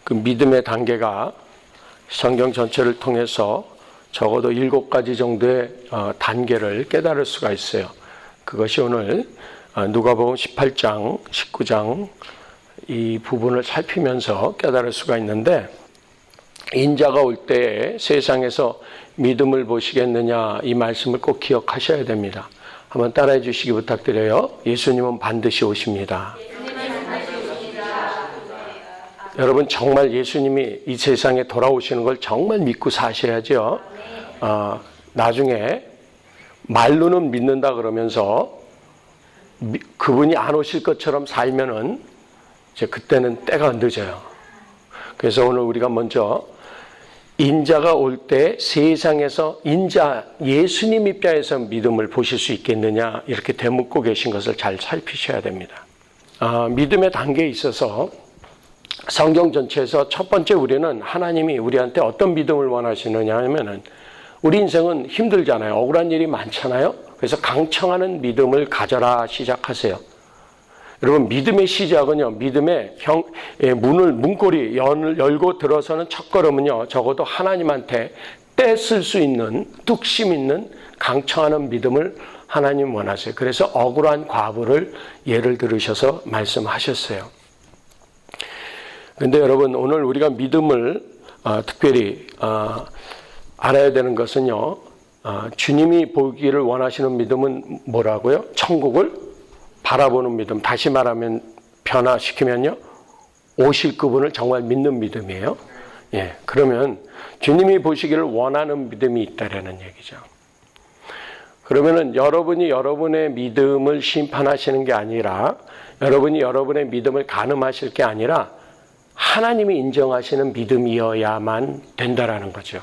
그 믿음의 단계가 성경 전체를 통해서 적어도 7가지 정도의 단계를 깨달을 수가 있어요. 그것이 오늘 누가복음 18장, 19장 이 부분을 살피면서 깨달을 수가 있는데, 인자가 올 때에 세상에서 믿음을 보시겠느냐, 이 말씀을 꼭 기억하셔야 됩니다. 한번 따라해 주시기 부탁드려요. 예수님은 반드시 오십니다. 여러분, 정말 예수님이 이 세상에 돌아오시는 걸 정말 믿고 사셔야죠. 나중에 말로는 믿는다 그러면서 그분이 안 오실 것처럼 살면은 이제 그때는 때가 늦어요. 그래서 오늘 우리가 먼저 인자가 올 때 세상에서 인자 예수님 입장에서 믿음을 보실 수 있겠느냐, 이렇게 되묻고 계신 것을 잘 살피셔야 됩니다. 믿음의 단계에 있어서 성경 전체에서 첫 번째 우리는 하나님이 우리한테 어떤 믿음을 원하시느냐 하면은, 우리 인생은 힘들잖아요. 억울한 일이 많잖아요. 그래서 강청하는 믿음을 가져라 시작하세요. 여러분, 믿음의 시작은요, 믿음의 문고리 열고 들어서는 첫걸음은요, 적어도 하나님한테 떼쓸 수 있는 뚝심 있는 강청하는 믿음을 하나님 원하세요. 그래서 억울한 과부를 예를 들으셔서 말씀하셨어요. 그런데 여러분, 오늘 우리가 믿음을 특별히 알아야 되는 것은요, 주님이 보기를 원하시는 믿음은 뭐라고요? 천국을 바라보는 믿음. 다시 말하면, 변화시키면요, 오실 그분을 정말 믿는 믿음이에요. 예, 그러면 주님이 보시기를 원하는 믿음이 있다라는 얘기죠. 그러면은 여러분이 여러분의 믿음을 심판하시는 게 아니라, 여러분이 여러분의 믿음을 가늠하실 게 아니라 하나님이 인정하시는 믿음이어야만 된다라는 거죠.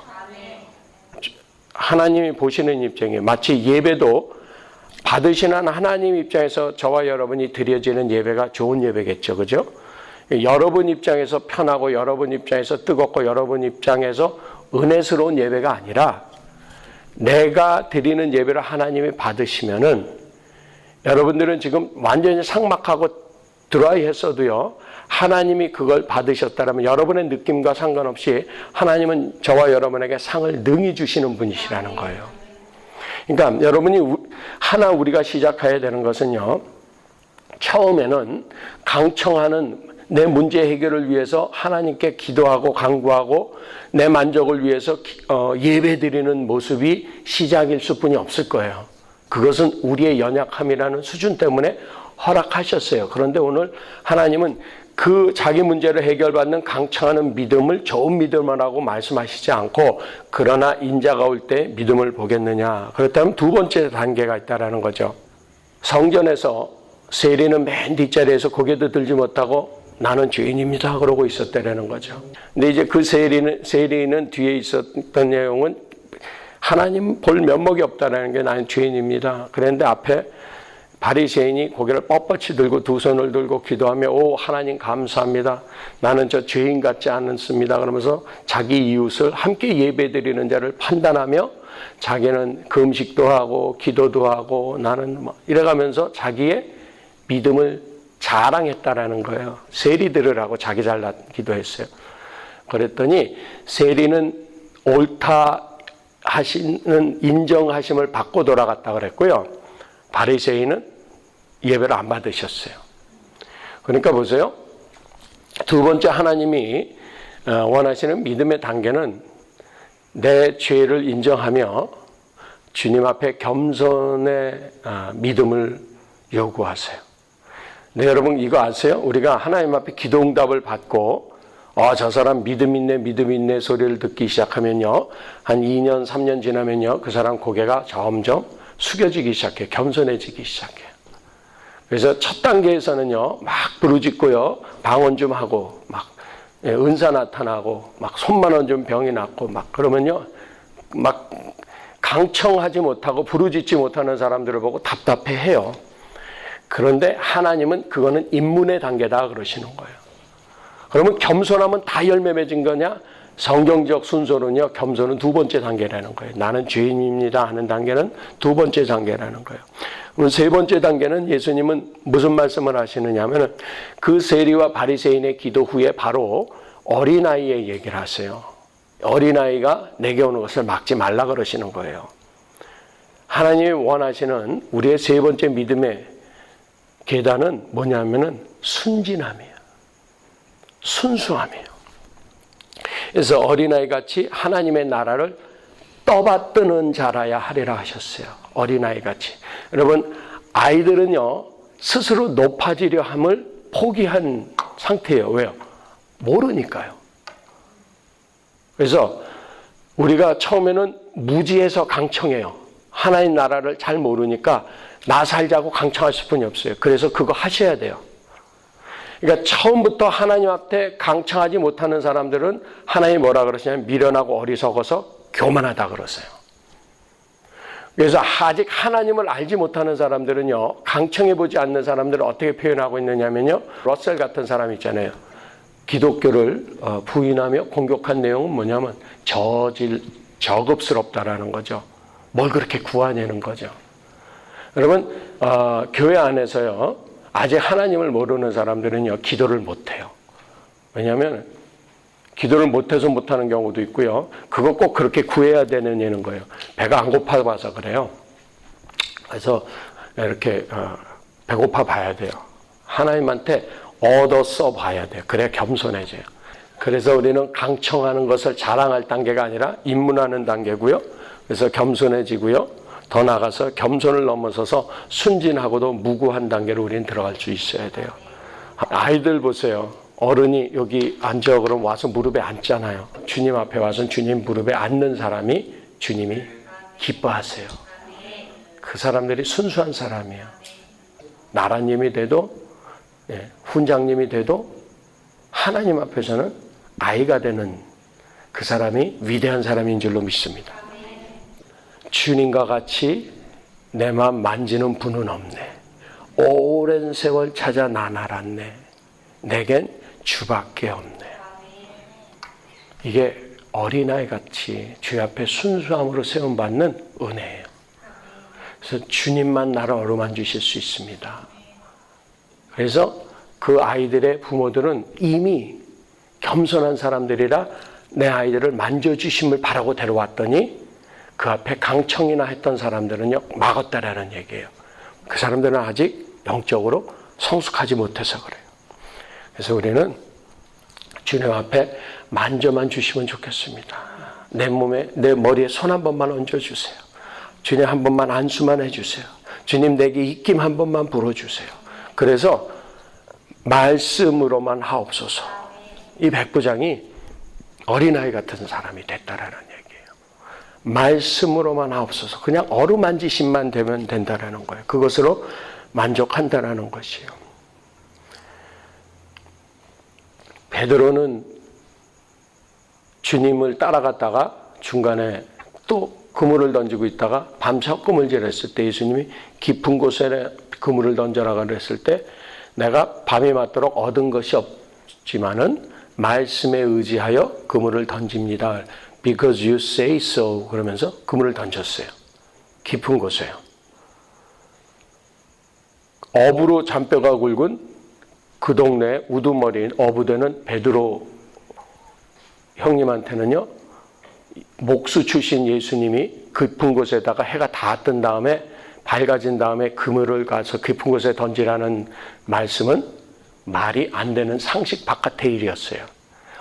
하나님이 보시는 입장이에요. 마치 예배도 받으시는 하나님 입장에서 저와 여러분이 드려지는 예배가 좋은 예배겠죠. 그죠? 여러분 입장에서 편하고, 여러분 입장에서 뜨겁고, 여러분 입장에서 은혜스러운 예배가 아니라, 내가 드리는 예배를 하나님이 받으시면은, 여러분들은 지금 완전히 삭막하고 드라이 했어도요, 하나님이 그걸 받으셨다면 여러분의 느낌과 상관없이 하나님은 저와 여러분에게 상을 능히 주시는 분이시라는 거예요. 그러니까 여러분이 우리가 시작해야 되는 것은요, 처음에는 강청하는 내 문제 해결을 위해서 하나님께 기도하고 간구하고 내 만족을 위해서 예배드리는 모습이 시작일 수뿐이 없을 거예요. 그것은 우리의 연약함이라는 수준 때문에 허락하셨어요. 그런데 오늘 하나님은 그 자기 문제를 해결받는 강청하는 믿음을 좋은 믿음이라고 말씀하시지 않고, 그러나 인자가 올 때 믿음을 보겠느냐. 그렇다면 두 번째 단계가 있다라는 거죠. 성전에서 세리는 맨 뒷자리에서 고개도 들지 못하고 나는 죄인입니다 그러고 있었다라는 거죠. 근데 이제 그 세리는 뒤에 있었던 내용은 하나님 볼 면목이 없다라는 게, 나는 죄인입니다. 그런데 앞에 바리새인이 고개를 뻣뻣이 들고 두 손을 들고 기도하며, 오 하나님 감사합니다. 나는 저 죄인 같지 않습니다. 그러면서 자기 이웃을 함께 예배드리는 자를 판단하며 자기는 금식도 하고 기도도 하고 나는 이래가면서 자기의 믿음을 자랑했다라는 거예요. 세리들을 하고 자기 잘난 기도했어요. 그랬더니 세리는 옳다 하시는 인정하심을 받고 돌아갔다 그랬고요. 바리새인은 예배를 안 받으셨어요. 그러니까 보세요. 두 번째 하나님이 원하시는 믿음의 단계는 내 죄를 인정하며 주님 앞에 겸손의 믿음을 요구하세요. 네, 여러분 이거 아세요? 우리가 하나님 앞에 기도 응답을 받고 저 사람 믿음 있네 소리를 듣기 시작하면요, 한 2년 3년 지나면요, 그 사람 고개가 점점 숙여지기 시작해요. 겸손해지기 시작해요. 그래서 첫 단계에서는요, 막 부르짖고요, 방언 좀 하고, 막 은사 나타나고, 막 손만 얹으면 병이 낫고, 막 그러면요, 막 강청하지 못하고 부르짖지 못하는 사람들을 보고 답답해해요. 그런데 하나님은 그거는 입문의 단계다 그러시는 거예요. 그러면 겸손하면 다 열매 맺은 거냐? 성경적 순서로는요, 겸손은 두 번째 단계라는 거예요. 나는 죄인입니다 하는 단계는 두 번째 단계라는 거예요. 그럼 세 번째 단계는 예수님은 무슨 말씀을 하시느냐 하면, 그 세리와 바리새인의 기도 후에 바로 어린아이의 얘기를 하세요. 어린아이가 내게 오는 것을 막지 말라 그러시는 거예요. 하나님이 원하시는 우리의 세 번째 믿음의 계단은 뭐냐면은 순진함이에요. 순수함이에요. 그래서 어린아이 같이 하나님의 나라를 떠받드는 자라야 하리라 하셨어요. 어린아이 같이. 여러분, 아이들은요, 스스로 높아지려 함을 포기한 상태예요. 왜요? 모르니까요. 그래서 우리가 처음에는 무지해서 강청해요. 하나님 나라를 잘 모르니까 나 살자고 강청할 수뿐이 없어요. 그래서 그거 하셔야 돼요. 그러니까 처음부터 하나님 앞에 강청하지 못하는 사람들은 하나님이 뭐라 그러시냐면 미련하고 어리석어서 교만하다 그러세요. 그래서 아직 하나님을 알지 못하는 사람들은요, 강청해보지 않는 사람들은 어떻게 표현하고 있느냐면요, 러셀 같은 사람 있잖아요. 기독교를 부인하며 공격한 내용은 뭐냐면 저급스럽다라는 거죠. 뭘 그렇게 구하냐는 거죠. 여러분, 교회 안에서요, 아직 하나님을 모르는 사람들은요, 기도를 못해요. 왜냐하면 기도를 못해서 못하는 경우도 있고요. 그거 꼭 그렇게 구해야 되는 거예요. 배가 안 고파봐서 그래요. 그래서 이렇게 배고파 봐야 돼요. 하나님한테 얻어 써 봐야 돼요. 그래야 겸손해져요. 그래서 우리는 강청하는 것을 자랑할 단계가 아니라 입문하는 단계고요. 그래서 겸손해지고요. 더 나아가서 겸손을 넘어서서 순진하고도 무구한 단계로 우리는 들어갈 수 있어야 돼요. 아이들 보세요. 어른이 여기 앉아 그러면 와서 무릎에 앉잖아요. 주님 앞에 와서 주님 무릎에 앉는 사람이 주님이 기뻐하세요. 그 사람들이 순수한 사람이에요. 나라님이 돼도 훈장님이 돼도 하나님 앞에서는 아이가 되는 그 사람이 위대한 사람인 줄로 믿습니다. 주님과 같이 내 마음 만지는 분은 없네. 오랜 세월 찾아 나날았네. 내겐 주밖에 없네. 이게 어린아이 같이 주 앞에 순수함으로 세움받는 은혜예요. 그래서 주님만 나를 어루만지실 수 있습니다. 그래서 그 아이들의 부모들은 이미 겸손한 사람들이라 내 아이들을 만져주심을 바라고 데려왔더니 그 앞에 강청이나 했던 사람들은요, 막았다라는 얘기예요. 그 사람들은 아직 영적으로 성숙하지 못해서 그래요. 그래서 우리는 주님 앞에 만져만 주시면 좋겠습니다. 내 몸에, 내 머리에 손 한 번만 얹어주세요. 주님 한 번만 안수만 해주세요. 주님 내게 입김 한 번만 불어주세요. 그래서 말씀으로만 하옵소서. 이 백부장이 어린아이 같은 사람이 됐다라는 얘기예요. 말씀으로만 하옵소서. 그냥 어루만지심만 되면 된다라는 거예요. 그것으로 만족한다라는 것이에요. 베드로는 주님을 따라갔다가 중간에 또 그물을 던지고 있다가 밤새 헛구물질했을 때 예수님이 깊은 곳에 그물을 던져라 그랬을 때 내가 밤이 맞도록 얻은 것이 없지만은 말씀에 의지하여 그물을 던집니다. Because you say so 그러면서 그물을 던졌어요. 깊은 곳에요. 어부로 잔뼈가 굵은 그 동네 우두머리인 어부되는 베드로 형님한테는요, 목수 출신 예수님이 깊은 곳에다가 해가 다 뜬 다음에 밝아진 다음에 그물을 가서 깊은 곳에 던지라는 말씀은 말이 안 되는 상식 바깥의 일이었어요.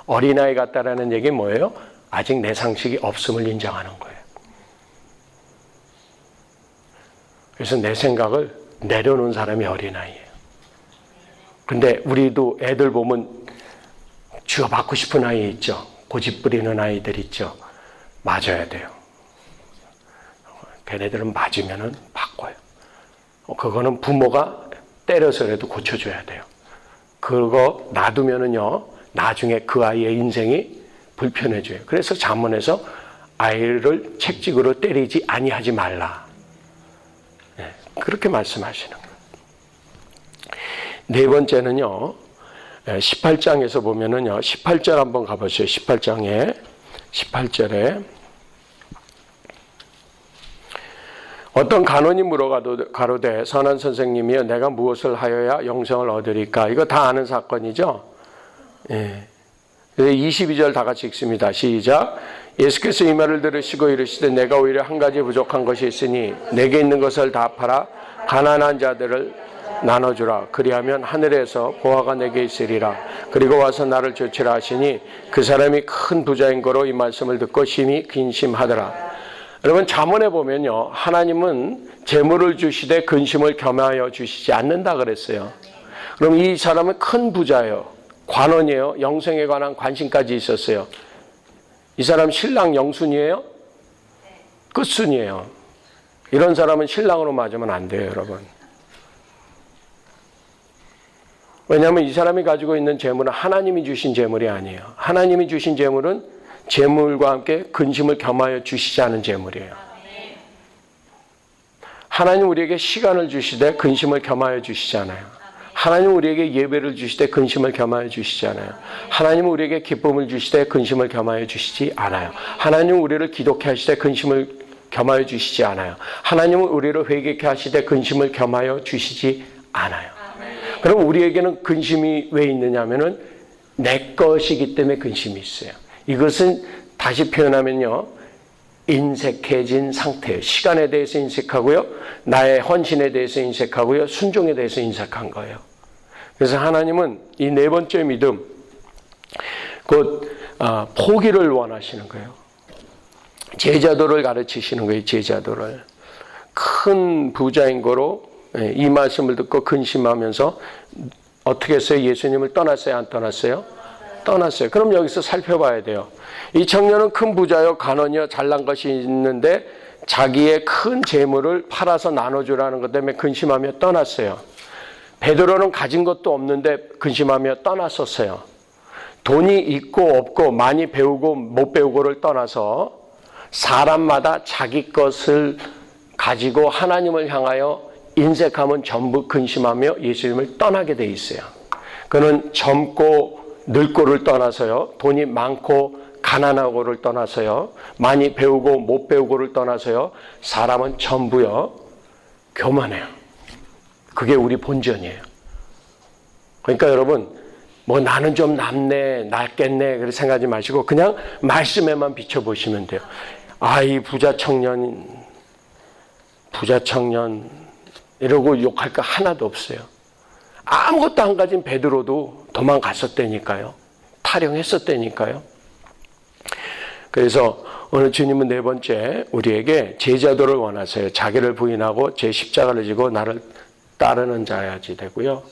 어린아이 같다라는 얘기는 뭐예요? 아직 내 상식이 없음을 인정하는 거예요. 그래서 내 생각을 내려놓은 사람이 어린아이예요. 근데 우리도 애들 보면 쥐어받고 싶은 아이 있죠. 고집 부리는 아이들 있죠. 맞아야 돼요. 걔네들은 맞으면은 바꿔요. 그거는 부모가 때려서라도 고쳐줘야 돼요. 그거 놔두면은요, 나중에 그 아이의 인생이 불편해져요. 그래서 잠언에서 아이를 책찍으로 때리지 아니하지 말라. 네, 그렇게 말씀하시는 거예요. 네 번째는요, 18장에서 보면은요, 18절 한번 가보세요. 18장에, 18절에 어떤 간원이 가로되 선한 선생님이여 내가 무엇을 하여야 영생을 얻으리까? 이거 다 아는 사건이죠. 예. 22절 다 같이 읽습니다. 시작. 예수께서 이 말을 들으시고 이르시되 내가 오히려 한 가지 부족한 것이 있으니 내게 있는 것을 다 팔아 가난한 자들을 나눠주라. 그리하면 하늘에서 보화가 내게 있으리라. 그리고 와서 나를 조치라 하시니 그 사람이 큰 부자인 거로 이 말씀을 듣고 심히 근심하더라. 여러분 잠언에 보면요, 하나님은 재물을 주시되 근심을 겸하여 주시지 않는다 그랬어요. 그럼 이 사람은 큰 부자예요. 관원이에요. 영생에 관한 관심까지 있었어요. 이 사람 신랑 영순이에요? 끝순이에요. 이런 사람은 신랑으로 맞으면 안 돼요, 여러분. 왜냐하면 이 사람이 가지고 있는 재물은 하나님이 주신 재물이 아니에요. 하나님이 주신 재물은 재물과 함께 근심을 겸하여 주시지 않은 재물이에요. 하나님 우리에게 시간을 주시되 근심을 겸하여 주시지 않아요. 하나님 우리에게 예배를 주시되 근심을 겸하여 주시지 않아요. 하나님 우리에게 기쁨을 주시되 근심을 겸하여 주시지 않아요. 하나님 우리를 기독케 하시되 근심을 겸하여 주시지 않아요. 하나님은 우리를 회개케 하시되 근심을 겸하여 주시지 않아요. 그럼 우리에게는 근심이 왜 있느냐 하면은 내 것이기 때문에 근심이 있어요. 이것은 다시 표현하면요, 인색해진 상태예요. 시간에 대해서 인색하고요, 나의 헌신에 대해서 인색하고요, 순종에 대해서 인색한 거예요. 그래서 하나님은 이 네 번째 믿음, 곧 포기를 원하시는 거예요. 제자도를 가르치시는 거예요. 제자도를. 큰 부자인 거로 이 말씀을 듣고 근심하면서 어떻게 했어요? 예수님을 떠났어요? 안 떠났어요? 떠났어요. 그럼 여기서 살펴봐야 돼요. 이 청년은 큰 부자요, 간원이요, 잘난 것이 있는데 자기의 큰 재물을 팔아서 나눠주라는 것 때문에 근심하며 떠났어요. 베드로는 가진 것도 없는데 근심하며 떠났었어요. 돈이 있고 없고 많이 배우고 못 배우고를 떠나서 사람마다 자기 것을 가지고 하나님을 향하여 인색하면 전부 근심하며 예수님을 떠나게 돼 있어요. 그는 젊고 늙고를 떠나서요, 돈이 많고 가난하고를 떠나서요, 많이 배우고 못 배우고를 떠나서요, 사람은 전부요 교만해요. 그게 우리 본전이에요. 그러니까 여러분, 뭐 나는 좀 낫겠네 그렇게 생각하지 마시고 그냥 말씀에만 비춰보시면 돼요. 아, 이 부자 청년 이러고 욕할 거 하나도 없어요. 아무것도 안 가진 베드로도 도망갔었다니까요. 탈영했었다니까요. 그래서 오늘 주님은 네 번째 우리에게 제자도를 원하세요. 자기를 부인하고 제 십자가를 지고 나를 따르는 자야지 되고요.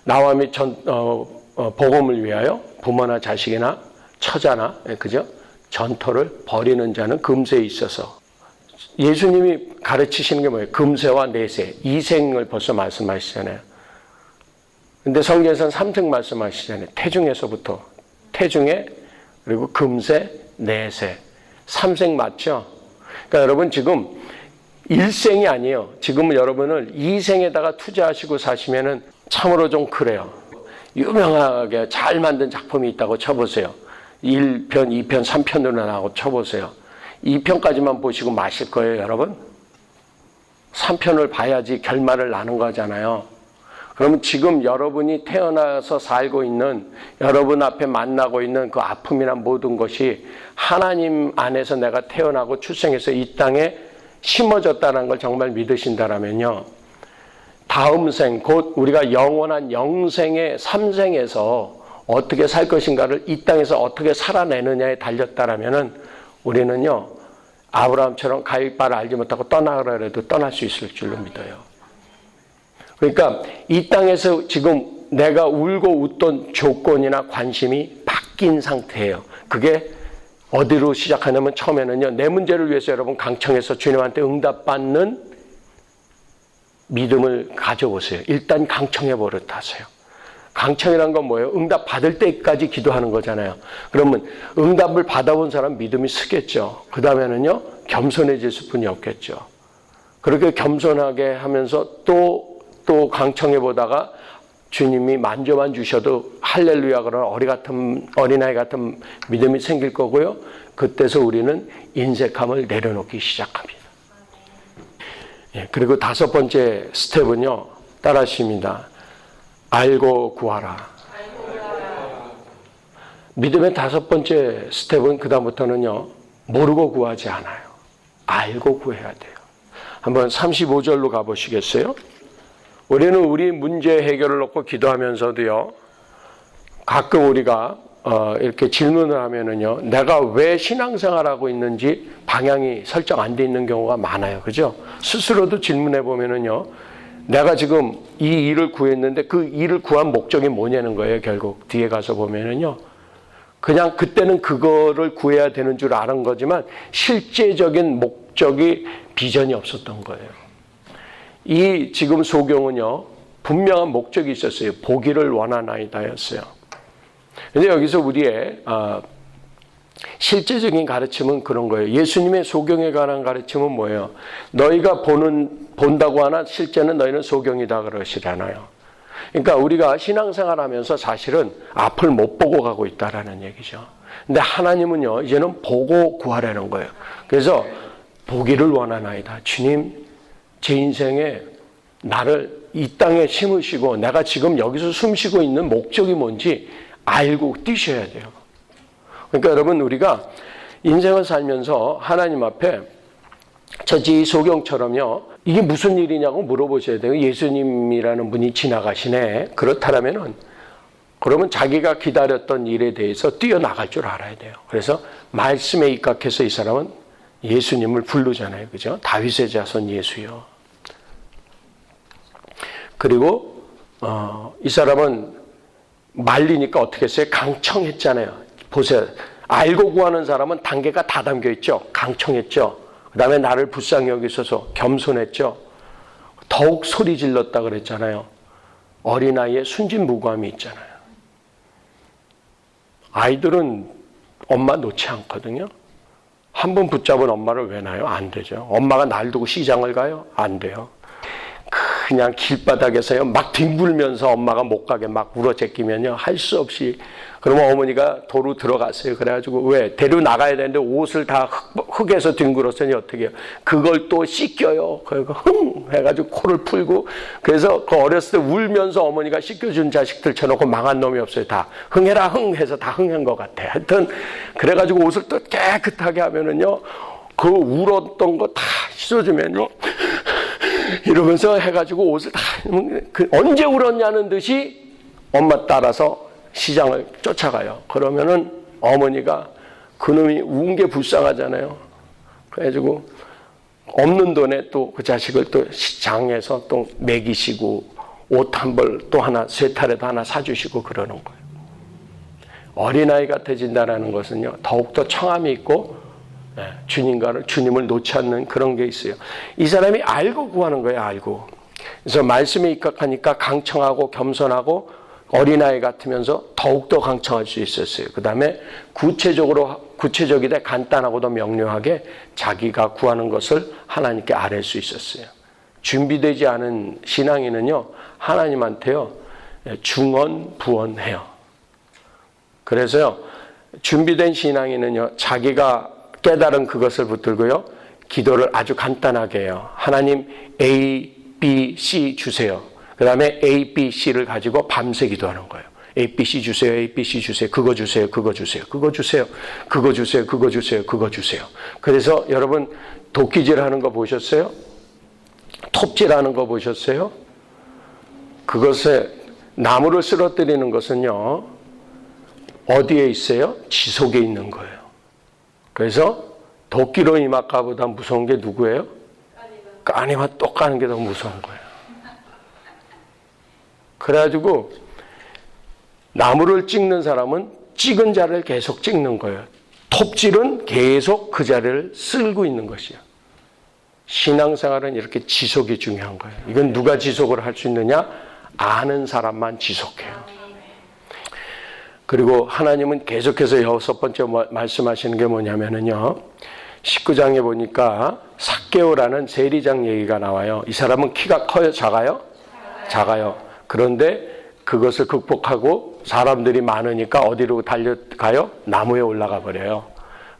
나와 및 복음을 위하여 부모나 자식이나 처자나 그죠? 전토를 벌이는 자는 금세에 있어서. 예수님이 가르치시는 게 뭐예요? 금세와 내세, 이생을 벌써 말씀하시잖아요. 근데 성경에서는 삼생 말씀하시잖아요. 태중에서부터. 태중에, 그리고 금세, 내세. 삼생 맞죠? 그러니까 여러분 지금 일생이 아니에요. 지금 여러분을 이생에다가 투자하시고 사시면은 참으로 좀 그래요. 유명하게 잘 만든 작품이 있다고 쳐보세요. 1편, 2편, 3편으로 나오고 쳐보세요. 2편까지만 보시고 마실 거예요, 여러분? 3편을 봐야지 결말을 나는 거잖아요. 그러면 지금 여러분이 태어나서 살고 있는, 여러분 앞에 만나고 있는 그 아픔이나 모든 것이 하나님 안에서 내가 태어나고 출생해서 이 땅에 심어졌다는 걸 정말 믿으신다라면요, 다음 생, 곧 우리가 영원한 영생의 삼생에서 어떻게 살 것인가를 이 땅에서 어떻게 살아내느냐에 달렸다라면은 우리는요, 아브라함처럼 가일바를 알지 못하고 떠나라 해도 떠날 수 있을 줄로 믿어요. 그러니까 이 땅에서 지금 내가 울고 웃던 조건이나 관심이 바뀐 상태예요. 그게 어디로 시작하냐면 처음에는요, 내 문제를 위해서 여러분 강청해서 주님한테 응답받는 믿음을 가져보세요. 일단 강청해 버릇하세요. 강청이란 건 뭐예요? 응답 받을 때까지 기도하는 거잖아요. 그러면 응답을 받아본 사람 믿음이 쓰겠죠. 그 다음에는요, 겸손해질 뿐이 없겠죠. 그렇게 겸손하게 하면서 또 강청해 보다가 주님이 만져만 주셔도 할렐루야 그런 어린아이 같은 믿음이 생길 거고요. 그때서 우리는 인색함을 내려놓기 시작합니다. 예, 그리고 다섯 번째 스텝은요, 따라하십니다. 알고 구하라. 믿음의 다섯 번째 스텝은 그다음부터는요, 모르고 구하지 않아요. 알고 구해야 돼요. 한번 35절로 가보시겠어요? 우리는 우리 문제 해결을 놓고 기도하면서도요, 가끔 우리가 이렇게 질문을 하면은요, 내가 왜 신앙생활하고 있는지 방향이 설정 안 돼 있는 경우가 많아요. 그죠? 스스로도 질문해 보면은요, 내가 지금 이 일을 구했는데 그 일을 구한 목적이 뭐냐는 거예요. 결국 뒤에 가서 보면은요, 그냥 그때는 그거를 구해야 되는 줄 아는 거지만 실제적인 목적이 비전이 없었던 거예요. 이 지금 소경은요, 분명한 목적이 있었어요. 보기를 원하나이다였어요. 근데 여기서 우리의 실제적인 가르침은 그런 거예요. 예수님의 소경에 관한 가르침은 뭐예요? 너희가 본다고 하나 실제는 너희는 소경이다 그러시잖아요. 그러니까 우리가 신앙생활 하면서 사실은 앞을 못 보고 가고 있다라는 얘기죠. 근데 하나님은요, 이제는 보고 구하라는 거예요. 그래서 보기를 원하나이다. 주님, 제 인생에 나를 이 땅에 심으시고 내가 지금 여기서 숨쉬고 있는 목적이 뭔지 알고 뛰셔야 돼요. 그러니까 여러분, 우리가 인생을 살면서 하나님 앞에 저지 소경처럼요, 이게 무슨 일이냐고 물어보셔야 돼요. 예수님이라는 분이 지나가시네. 그렇다면은 그러면 자기가 기다렸던 일에 대해서 뛰어나갈 줄 알아야 돼요. 그래서 말씀에 입각해서 이 사람은 예수님을 부르잖아요. 그죠? 다윗의 자손 예수요. 그리고 이 사람은 말리니까 어떻게 했어요? 강청했잖아요. 보세요. 알고 구하는 사람은 단계가 다 담겨 있죠. 강청했죠. 그 다음에 나를 불쌍히 여기셔서 겸손했죠. 더욱 소리 질렀다 그랬잖아요. 어린아이의 순진무구함이 있잖아요. 아이들은 엄마 놓지 않거든요. 한 번 붙잡은 엄마를 왜 놔요? 안 되죠. 엄마가 날 두고 시장을 가요? 안 돼요. 그냥 길바닥에서요, 막 뒹굴면서 엄마가 못 가게 막 울어제끼면요, 할 수 없이. 그러면 어머니가 도로 들어갔어요. 그래가지고 왜? 데려 나가야 되는데 옷을 다 흙에서 뒹굴었으니 어떻게 해요? 그걸 또 씻겨요. 그리고 흥! 해가지고 코를 풀고. 그래서 그 어렸을 때 울면서 어머니가 씻겨준 자식들 쳐놓고 망한 놈이 없어요. 다 흥해라 흥 해서 다 흥한 것 같아. 하여튼 그래가지고 옷을 또 깨끗하게 하면은요, 그 울었던 거 다 씻어주면요, 이러면서 해가지고 옷을 다, 언제 울었냐는 듯이 엄마 따라서 시장을 쫓아가요. 그러면은 어머니가 그놈이 운 게 불쌍하잖아요. 그래가지고 없는 돈에 또 그 자식을 또 시장에서 또 먹이시고 옷 한 벌 또 하나, 쇠탈에도 하나 사주시고 그러는 거예요. 어린아이 같아진다는 것은요, 더욱더 청함이 있고 주님을 놓지 않는 그런 게 있어요. 이 사람이 알고 구하는 거예요. 알고. 그래서 말씀에 입각하니까 강청하고 겸손하고 어린아이 같으면서 더욱더 강청할 수 있었어요. 그 다음에 구체적이되 간단하고도 명료하게 자기가 구하는 것을 하나님께 아뢰 수 있었어요. 준비되지 않은 신앙인은요, 하나님한테요, 중언부언해요. 그래서요, 준비된 신앙인은요, 자기가 깨달은 그것을 붙들고요, 기도를 아주 간단하게 해요. 하나님 A, B, C 주세요. 그 다음에 A, B, C를 가지고 밤새 기도하는 거예요. A, B, C 주세요. A, B, C 주세요. 그거 주세요. 그거 주세요. 그거 주세요. 그거 주세요. 그거 주세요. 그거 주세요. 그래서 여러분, 도끼질 하는 거 보셨어요? 톱질 하는 거 보셨어요? 그것에 나무를 쓰러뜨리는 것은요, 어디에 있어요? 지속에 있는 거예요. 그래서 도끼로 임하기보다 무서운 게 누구예요? 까니와 똑 까는 게 더 무서운 거예요. 그래가지고 나무를 찍는 사람은 찍은 자를 계속 찍는 거예요. 톱질은 계속 그 자리를 쓸고 있는 것이에요. 신앙생활은 이렇게 지속이 중요한 거예요. 이건 누가 지속을 할 수 있느냐? 아는 사람만 지속해요. 그리고 하나님은 계속해서 여섯 번째 말씀하시는 게 뭐냐면요, 19장에 보니까 삭개오라는 세리장 얘기가 나와요. 이 사람은 키가 커요? 작아요? 작아요. 그런데 그것을 극복하고 사람들이 많으니까 어디로 달려가요? 나무에 올라가 버려요.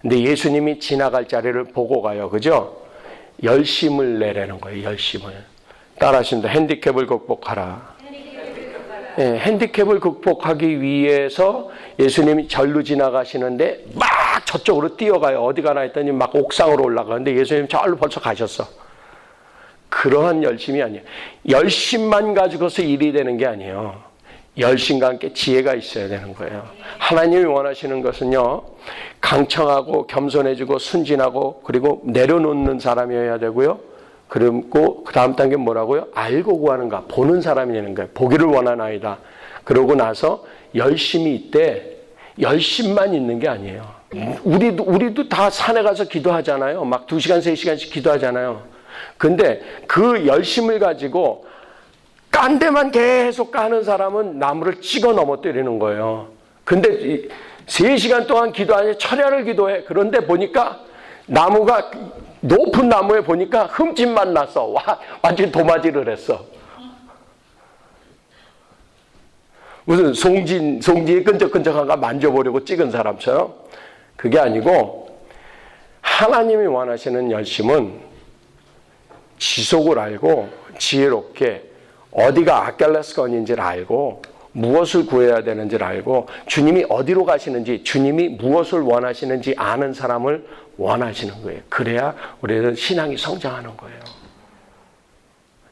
근데 예수님이 지나갈 자리를 보고 가요. 그죠? 열심을 내라는 거예요. 열심을. 따라하십니다. 핸디캡을 극복하라. 핸디캡을 극복하기 위해서 예수님이 절로 지나가시는데 막 저쪽으로 뛰어가요. 어디 가나 했더니 막 옥상으로 올라가는데 예수님 절로 벌써 가셨어. 그러한 열심이 아니에요. 열심만 가지고서 일이 되는 게 아니에요. 열심과 함께 지혜가 있어야 되는 거예요. 하나님이 원하시는 것은요, 강청하고 겸손해지고 순진하고 그리고 내려놓는 사람이어야 되고요. 그리고 그 다음 단계는 뭐라고요? 알고 구하는가, 보는 사람이 되는 거예요. 보기를 원하나이다. 그러고 나서 열심이 있대. 열심만 있는 게 아니에요. 우리도 다 산에 가서 기도하잖아요. 막 2시간, 3시간씩 기도하잖아요. 근데 그 열심을 가지고 깐 데만 계속 까는 사람은 나무를 찍어 넘어뜨리는 거예요. 근데 3시간 동안 기도하니 철야를 기도해. 그런데 보니까 나무가 높은 나무에 보니까 흠집만 났어. 완전히 도마질을 했어. 무슨 송진이 끈적끈적한 거 만져보려고 찍은 사람처럼. 그게 아니고 하나님이 원하시는 열심은 지속을 알고 지혜롭게 어디가 아킬레스건인지를 알고 무엇을 구해야 되는지를 알고 주님이 어디로 가시는지 주님이 무엇을 원하시는지 아는 사람을 원하시는 거예요. 그래야 우리는 신앙이 성장하는 거예요.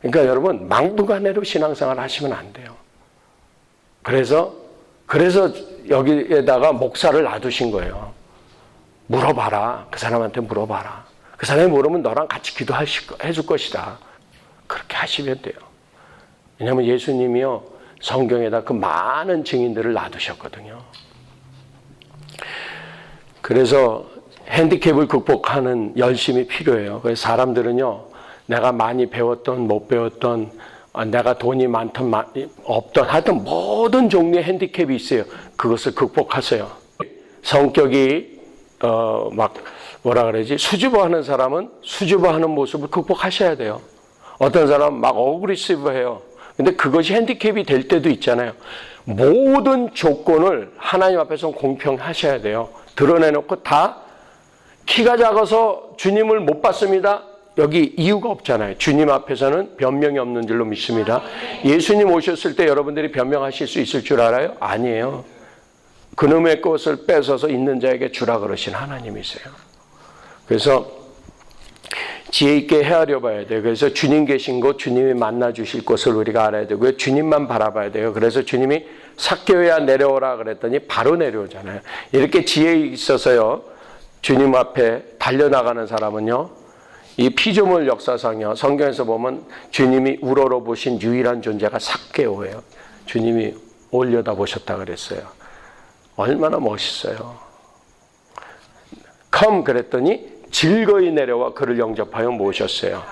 그러니까 여러분 막무가내로 신앙생활 하시면 안 돼요. 그래서 여기에다가 목사를 놔두신 거예요. 물어봐라. 그 사람한테 물어봐라. 그 사람이 모르면 너랑 같이 기도해줄 것이다. 그렇게 하시면 돼요. 왜냐하면 예수님이요 성경에다 그 많은 증인들을 놔두셨거든요. 그래서 핸디캡을 극복하는 열심이 필요해요. 그래서 사람들은요 내가 많이 배웠던 못 배웠던 내가 돈이 많든 없든 하여튼 모든 종류의 핸디캡이 있어요. 그것을 극복하세요. 성격이 막 뭐라 그러지 수줍어하는 사람은 수줍어하는 모습을 극복하셔야 돼요. 어떤 사람은 막 어그리시브해요. 근데 그것이 핸디캡이 될 때도 있잖아요. 모든 조건을 하나님 앞에서 공평하셔야 돼요. 드러내놓고 다 키가 작아서 주님을 못 봤습니다. 여기 이유가 없잖아요. 주님 앞에서는 변명이 없는 줄로 믿습니다. 예수님 오셨을 때 여러분들이 변명하실 수 있을 줄 알아요? 아니에요. 그놈의 것을 뺏어서 있는 자에게 주라 그러신 하나님이세요. 그래서 지혜 있게 헤아려 봐야 돼요. 그래서 주님 계신 곳, 주님이 만나 주실 곳을 우리가 알아야 되고요. 주님만 바라봐야 돼요. 그래서 주님이 삭개오야 내려오라 그랬더니 바로 내려오잖아요. 이렇게 지혜 있어서요. 주님 앞에 달려나가는 사람은요. 이 피조물 역사상요. 성경에서 보면 주님이 우러러 보신 유일한 존재가 삭개오예요. 주님이 올려다 보셨다 그랬어요. 얼마나 멋있어요. come 그랬더니 즐거이 내려와 그를 영접하여 모셨어요.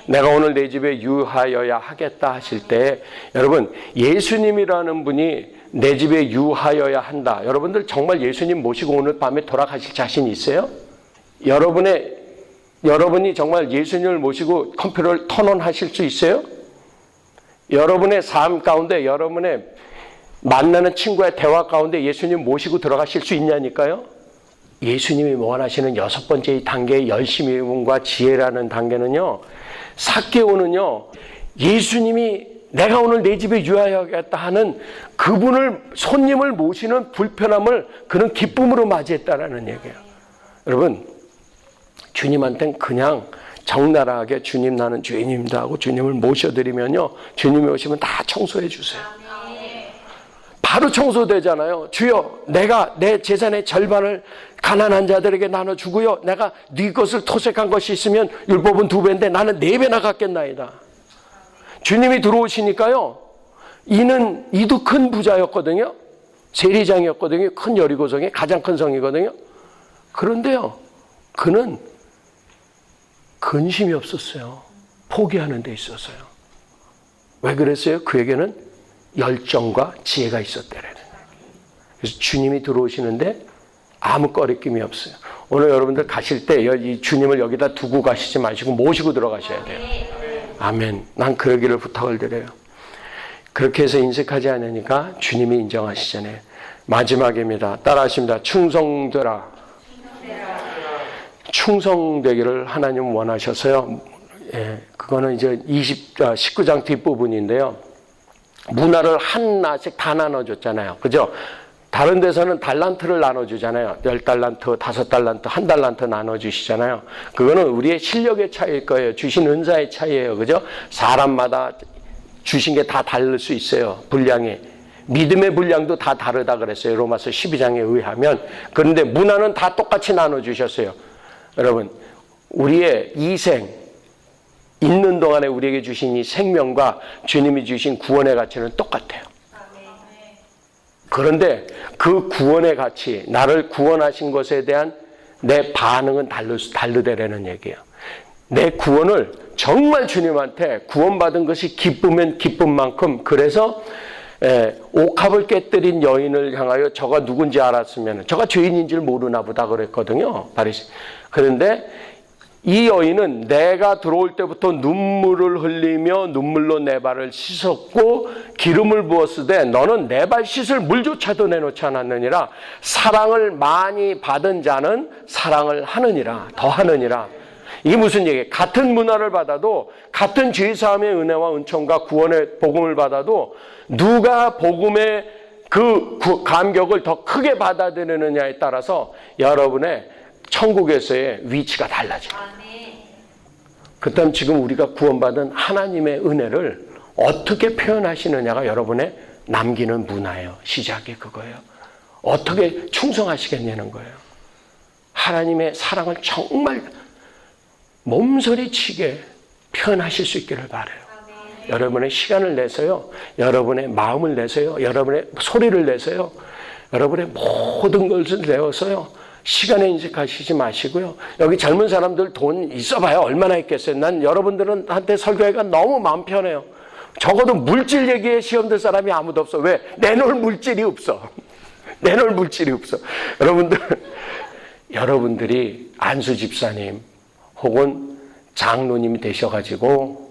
내가 오늘 내 집에 유하여야 하겠다 하실 때 여러분 예수님이라는 분이 내 집에 유하여야 한다. 여러분들 정말 예수님 모시고 오늘 밤에 돌아가실 자신 있어요? 여러분이 정말 예수님을 모시고 컴퓨터를 턴온 하실 수 있어요? 여러분의 삶 가운데 여러분의 만나는 친구의 대화 가운데 예수님 모시고 들어가실 수 있냐니까요? 예수님이 원하시는 6번째 단계의 열심과 지혜라는 단계는요. 삭개오는요. 예수님이 내가 오늘 내 집에 유하여야겠다 하는 그분을 손님을 모시는 불편함을 그는 기쁨으로 맞이했다라는 얘기예요. 여러분 주님한테는 그냥 적나라하게 주님 나는 주인입니다 하고 주님을 모셔드리면요. 주님이 오시면 다 청소해 주세요. 바로 청소되잖아요. 주여 내가 내 재산의 절반을 가난한 자들에게 나눠주고요. 내가 네 것을 토색한 것이 있으면 율법은 2배인데 나는 4배나 갖겠나이다. 주님이 들어오시니까요. 이도 큰 부자였거든요. 세리장이었거든요. 큰 여리고성의 가장 큰 성이거든요. 그런데요. 그는 근심이 없었어요. 포기하는 데 있었어요. 왜 그랬어요? 그에게는 열정과 지혜가 있었대요. 그래서 주님이 들어오시는데 아무 꺼리낌이 없어요. 오늘 여러분들 가실 때 이 주님을 여기다 두고 가시지 마시고 모시고 들어가셔야 돼요. 아멘. 난 그러기를 부탁을 드려요. 그렇게 해서 인색하지 않으니까 주님이 인정하시잖아요. 마지막입니다. 따라하십니다. 충성되라. 충성되기를 하나님 원하셔서요. 예, 그거는 이제 19장 뒷부분인데요. 문화를 하나씩 다 나눠줬잖아요. 그죠? 다른 데서는 달란트를 나눠주잖아요. 10달란트, 5달란트, 1달란트 나눠주시잖아요. 그거는 우리의 실력의 차이일 거예요. 주신 은사의 차이예요. 그죠? 사람마다 주신 게 다 다를 수 있어요. 분량이. 믿음의 분량도 다 다르다 그랬어요. 로마서 12장에 의하면. 그런데 문화는 다 똑같이 나눠주셨어요. 여러분, 우리의 이 생, 있는 동안에 우리에게 주신 이 생명과 주님이 주신 구원의 가치는 똑같아요. 그런데 그 구원의 가치, 나를 구원하신 것에 대한 내 반응은 다르다라는 얘기예요. 내 구원을 정말 주님한테 구원받은 것이 기쁘면 기쁜 만큼, 그래서 옥합을 깨뜨린 여인을 향하여 저가 누군지 알았으면 저가 죄인인 줄 모르나 보다 그랬거든요. 바리새인. 그런데 이 여인은 내가 들어올 때부터 눈물을 흘리며 눈물로 내 발을 씻었고 기름을 부었으되 너는 내 발 씻을 물조차도 내놓지 않았느니라. 사랑을 많이 받은 자는 사랑을 하느니라, 더 하느니라. 이게 무슨 얘기예요? 같은 문화를 받아도, 같은 죄사함의 은혜와 은총과 구원의 복음을 받아도 누가 복음의 그 감격을 더 크게 받아들이느냐에 따라서 여러분의 천국에서의 위치가 달라져요. 그다음 지금 우리가 구원받은 하나님의 은혜를 어떻게 표현하시느냐가 여러분의 남기는 문화예요. 시작이 그거예요. 어떻게 충성하시겠냐는 거예요. 하나님의 사랑을 정말 몸서리치게 표현하실 수 있기를 바라요. 여러분의 시간을 내서요. 여러분의 마음을 내서요. 여러분의 소리를 내서요. 여러분의 모든 것을 내어서요. 시간에 인식하시지 마시고요. 여기 젊은 사람들 돈 있어봐야 얼마나 있겠어요. 난 여러분들한테 설교하기가 너무 마음 편해요. 적어도 물질 얘기에 시험 들 사람이 아무도 없어. 왜? 내놓을 물질이 없어. 내놓을 물질이 없어. 여러분들이 안수 집사님 혹은 장로님이 되셔가지고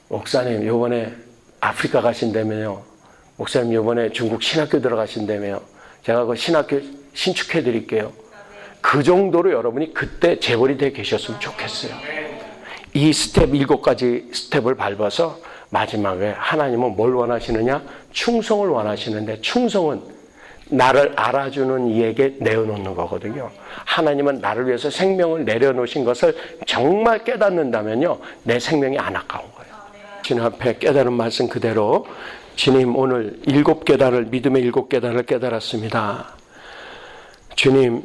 목사님 요번에 아프리카 가신다면요. 목사님 요번에 중국 신학교 들어가신다며요. 제가 그 신학교 신축해 드릴게요. 그 정도로 여러분이 그때 재벌이 돼 계셨으면 좋겠어요. 이 스텝 7가지 스텝을 밟아서 마지막에 하나님은 뭘 원하시느냐? 충성을 원하시는데, 충성은 나를 알아주는 이에게 내어놓는 거거든요. 하나님은 나를 위해서 생명을 내려놓으신 것을 정말 깨닫는다면요, 내 생명이 안 아까운 거예요. 주님 앞에 깨달은 말씀 그대로, 주님 오늘 7계단을, 믿음의 7계단을 깨달았습니다. 주님,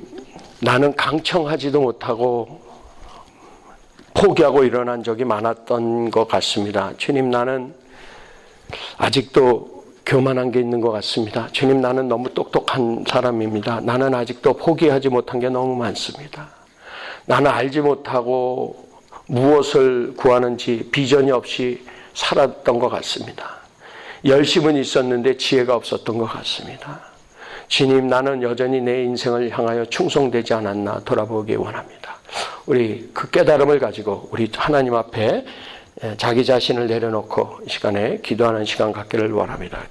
나는 강청하지도 못하고 포기하고 일어난 적이 많았던 것 같습니다. 주님, 나는 아직도 교만한 게 있는 것 같습니다. 주님, 나는 너무 똑똑한 사람입니다. 나는 아직도 포기하지 못한 게 너무 많습니다. 나는 알지 못하고 무엇을 구하는지 비전이 없이 살았던 것 같습니다. 열심은 있었는데 지혜가 없었던 것 같습니다. 주님, 나는 여전히 내 인생을 향하여 충성되지 않았나 돌아보기 원합니다. 우리 그 깨달음을 가지고 우리 하나님 앞에 자기 자신을 내려놓고 이 시간에 기도하는 시간 갖기를 원합니다.